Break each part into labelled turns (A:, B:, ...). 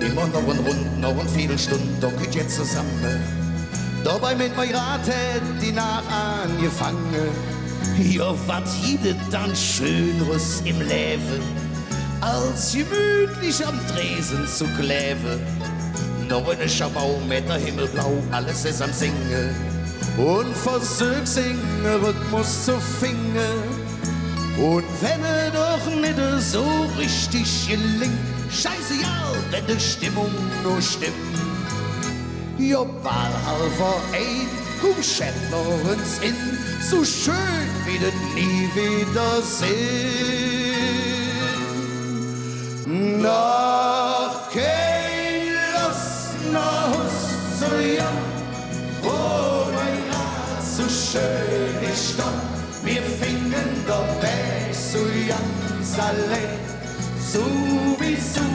A: Immer noch eine Runde, noch eine Viertelstunde, da geht jetzt zusammen. Dabei mit mir Rate die nach angefangen. Ja, wat jede dann Schöneres im Leben, als gemütlich am Tresen zu kleben. Noch eine Schabaumeter, himmelblau, alles ist am Singen. Und versuch singen, Rhythmus zu finden. Und wenn er doch nicht so richtig gelingt, scheiße ja, wenn die Stimmung nur stimmt. Ja, Wahlhalber, ey, komm, schätz noch uns in, so schön wie das nie wieder sehen. Noch kein Lust, noch Hust zu jung, wo mein Rat so schön ist doch, wir fingen doch weg so ganz allein, so wie du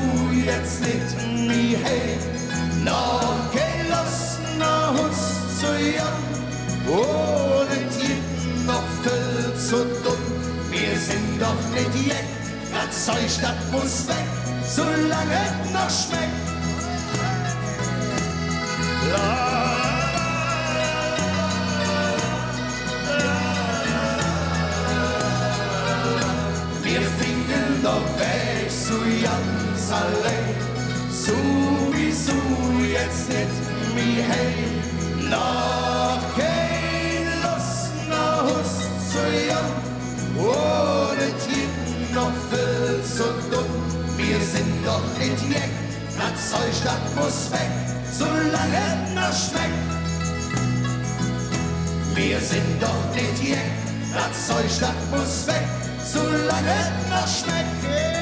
A: jetzt nicht mehr hey. Noch kein Lust, noch Hust zu jung, ohne jeden noch viel zu dumm. Wir sind doch nicht jetzt, das Zeug, das muss weg, solange es noch schmeckt. Wir fingen doch weg so ganz allein, so wie du jetzt nicht mehr hey. Noch kein Lust, noch Hust zu jung, ohne jeden noch viel zu dumm. Wir sind doch nicht jeck, das Zeug, das muss weg, solange es noch schmeckt. Wir sind doch nicht jeck, das Zeug, das muss weg, solange es noch schmeckt.